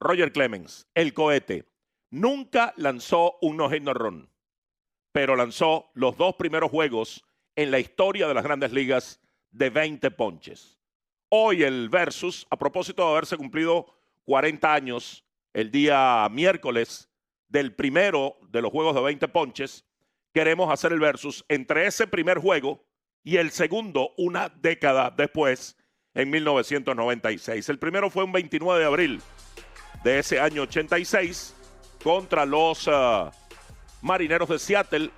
Roger Clemens, el cohete, nunca lanzó un no-hit no-run, pero lanzó los 2 primeros juegos en la historia de las Grandes Ligas de 20 ponches. Hoy el versus, a propósito de haberse cumplido 40 años el día miércoles del primero de los juegos de 20 ponches, queremos hacer el versus entre ese primer juego y el segundo una década después, en 1996. El primero fue un 29 de abril de ese año 86 contra los Marineros de Seattle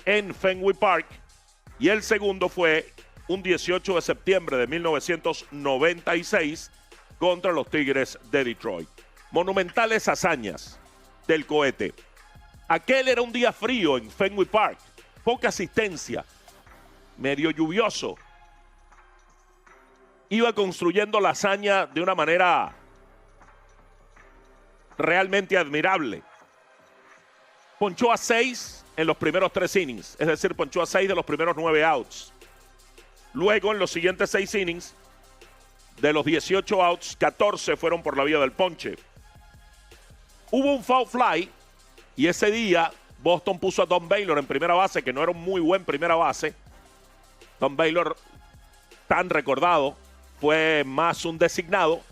en Fenway Park, y el segundo fue un 18 de septiembre de 1996 contra los Tigres de Detroit. Monumentales hazañas del cohete. Aquel era un día frío en Fenway Park, poca asistencia, medio lluvioso. Iba construyendo la hazaña de una manera realmente admirable. Ponchó a 6 en los primeros 3 innings, es decir, ponchó a 6 de los primeros 9 outs. Luego, en los siguientes 6 innings, de los 18 outs, 14 fueron por la vía del ponche. Hubo un foul fly, y ese día Boston puso a Don Baylor en primera base, que no era un muy buen primera base. Don Baylor, tan recordado, fue más un designado,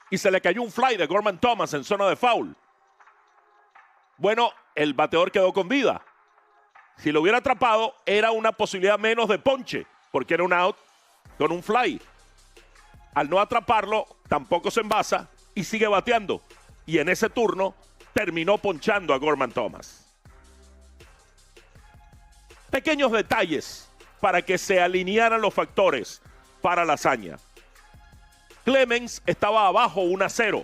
y se le cayó un fly de Gorman Thomas en zona de foul. Bueno, el bateador quedó con vida. Si lo hubiera atrapado, era una posibilidad menos de ponche, porque era un out con un fly. Al no atraparlo, tampoco se envasa y sigue bateando. Y en ese turno terminó ponchando a Gorman Thomas. Pequeños detalles para que se alinearan los factores para la hazaña. Clemens estaba abajo 1-0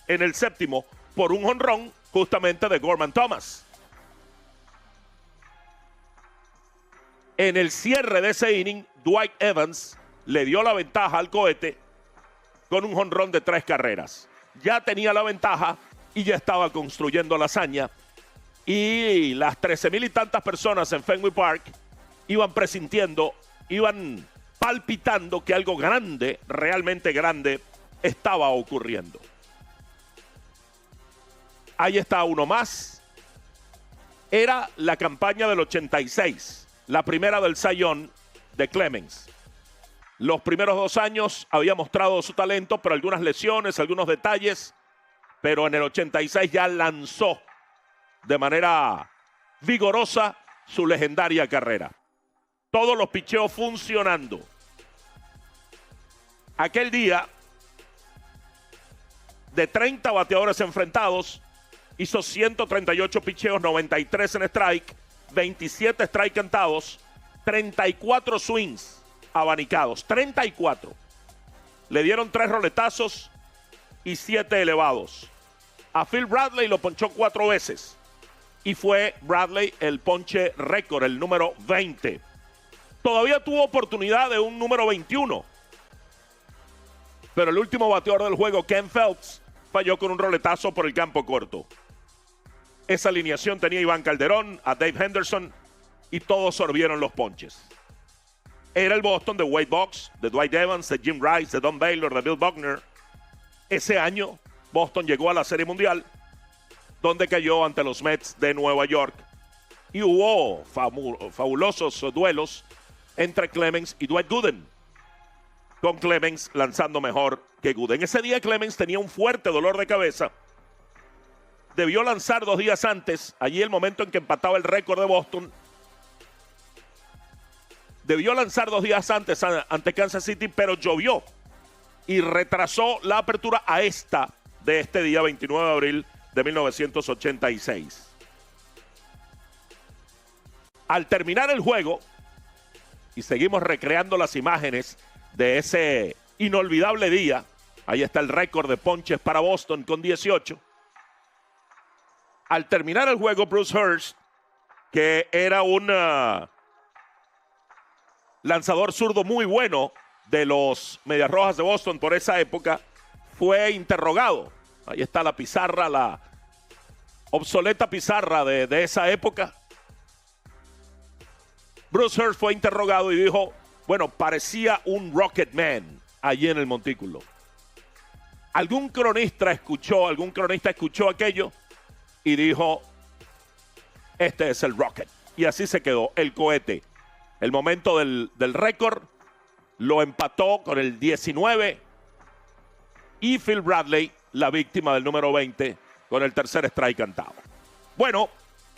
en el séptimo por un jonrón justamente de Gorman Thomas. En el cierre de ese inning, Dwight Evans le dio la ventaja al cohete con un jonrón de 3 carreras. Ya tenía la ventaja y ya estaba construyendo la hazaña. Y las 13,000 y tantas personas en Fenway Park iban presintiendo, iban palpitando que algo grande, realmente grande, estaba ocurriendo. Ahí está uno más. Era la campaña del 86. La primera del Cy Young de Clemens. Los primeros 2 años había mostrado su talento, pero algunas lesiones, algunos detalles. Pero en el 86 ya lanzó de manera vigorosa su legendaria carrera. Todos los picheos funcionando. Aquel día, de 30 bateadores enfrentados, hizo 138 picheos, 93 en strike, 27 strike cantados, 34 swings abanicados, 34. Le dieron 3 roletazos y 7 elevados. A Phil Bradley lo ponchó 4 veces y fue Bradley el ponche récord, el número 20. Todavía tuvo oportunidad de un número 21, pero el último bateador del juego, Ken Phelps, falló con un roletazo por el campo corto. Esa alineación tenía a Iván Calderón, a Dave Henderson, y todos sorbieron los ponches. Era el Boston de Wade Boggs, de Dwight Evans, de Jim Rice, de Don Baylor, de Bill Buckner. Ese año, Boston llegó a la Serie Mundial, donde cayó ante los Mets de Nueva York. Y hubo fabulosos duelos entre Clemens y Dwight Gooden, con Clemens lanzando mejor que Gooden. Ese día Clemens tenía un fuerte dolor de cabeza. Debió lanzar 2 días antes, allí el momento en que empataba el récord de Boston. Debió lanzar 2 días antes ante Kansas City, pero llovió y retrasó la apertura a esta de este día 29 de abril de 1986. Al terminar el juego, y seguimos recreando las imágenes de ese inolvidable día, ahí está el récord de ponches para Boston con 18. Al terminar el juego, Bruce Hurst, que era un lanzador zurdo muy bueno de los Medias Rojas de Boston por esa época, fue interrogado. Ahí está la pizarra, la obsoleta pizarra de esa época. Bruce Hurst fue interrogado y dijo, bueno, parecía un Rocket Man allí en el montículo. Algún cronista escuchó aquello y dijo, este es el Rocket. Y así se quedó, el cohete. El momento del récord lo empató con el 19 y Phil Bradley, la víctima del número 20, con el tercer strike cantado. Bueno,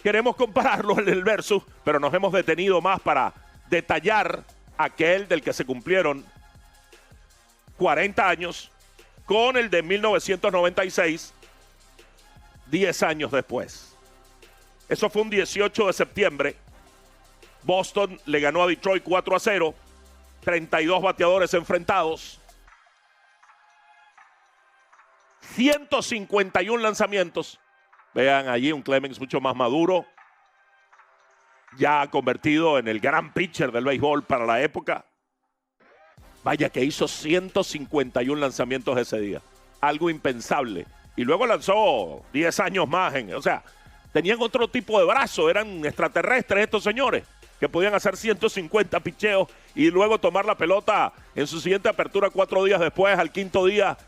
queremos compararlo en el versus, pero nos hemos detenido más para detallar aquel del que se cumplieron 40 años con el de 1996, 10 años después. Eso fue un 18 de septiembre. Boston le ganó a Detroit 4-0, 32 bateadores enfrentados, 151 lanzamientos. Vean allí un Clemens mucho más maduro, ya convertido en el gran pitcher del béisbol para la época. Vaya que hizo 151 lanzamientos ese día, algo impensable. Y luego lanzó 10 años más, o sea, tenían otro tipo de brazo, eran extraterrestres estos señores, que podían hacer 150 picheos y luego tomar la pelota en su siguiente apertura 4 días después, al quinto día,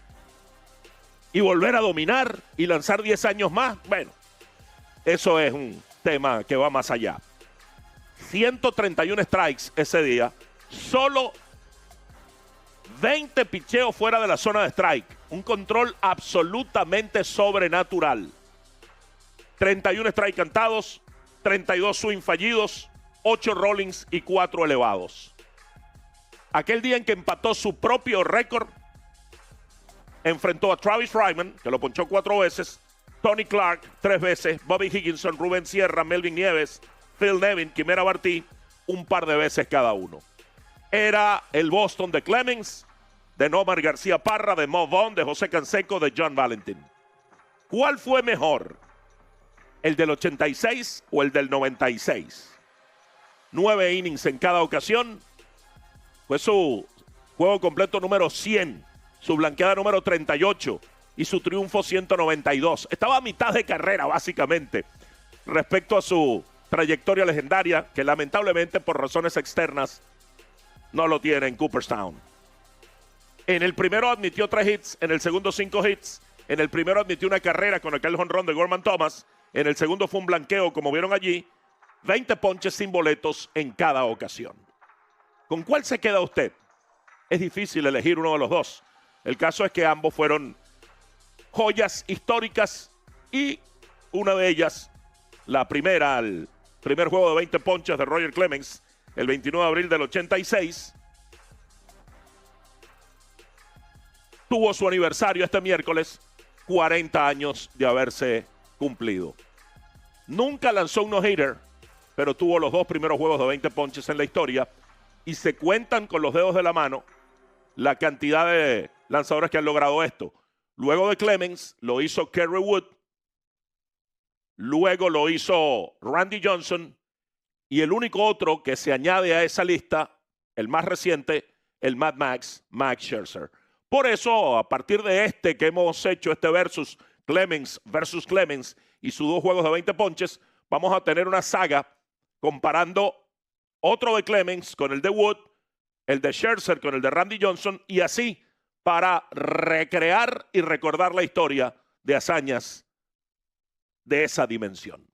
y volver a dominar y lanzar 10 años más. Bueno, eso es un tema que va más allá. 131 strikes ese día, solo 20 picheos fuera de la zona de strike, un control absolutamente sobrenatural. 31 strikes cantados, 32 swing fallidos, 8 rollings y 4 elevados. Aquel día en que empató su propio récord, enfrentó a Travis Ryman, que lo ponchó 4 veces, Tony Clark 3 veces, Bobby Higginson, Rubén Sierra, Melvin Nieves, Phil Nevin, Quimera Bartí, un par de veces cada uno. Era el Boston de Clemens, de Nomar García Parra, de Mo Vaughn, de José Canseco, de John Valentin. ¿Cuál fue mejor? ¿El del 86 o el del 96? 9 innings en cada ocasión. Fue su juego completo número 100, su blanqueada número 38 y su triunfo 192. Estaba a mitad de carrera, básicamente, respecto a su trayectoria legendaria, que lamentablemente por razones externas no lo tiene en Cooperstown. En el primero admitió 3 hits, en el segundo 5 hits, en el primero admitió una carrera con aquel jonrón de Gorman Thomas, en el segundo fue un blanqueo, como vieron allí, 20 ponches sin boletos en cada ocasión. ¿Con cuál se queda usted? Es difícil elegir uno de los dos. El caso es que ambos fueron joyas históricas y una de ellas, la primera, el primer juego de 20 ponches de Roger Clemens, el 29 de abril del 86, tuvo su aniversario este miércoles, 40 años de haberse cumplido. Nunca lanzó un no-hitter, pero tuvo los 2 primeros juegos de 20 ponches en la historia y se cuentan con los dedos de la mano la cantidad de lanzadores que han logrado esto. Luego de Clemens lo hizo Kerry Wood, luego lo hizo Randy Johnson y el único otro que se añade a esa lista, el más reciente, el Mad Max Scherzer. Por eso, a partir de que hemos hecho, este versus Clemens y sus 2 juegos de 20 ponches, vamos a tener una saga comparando otro de Clemens con el de Wood, el de Scherzer con el de Randy Johnson, y así para recrear y recordar la historia de hazañas de esa dimensión.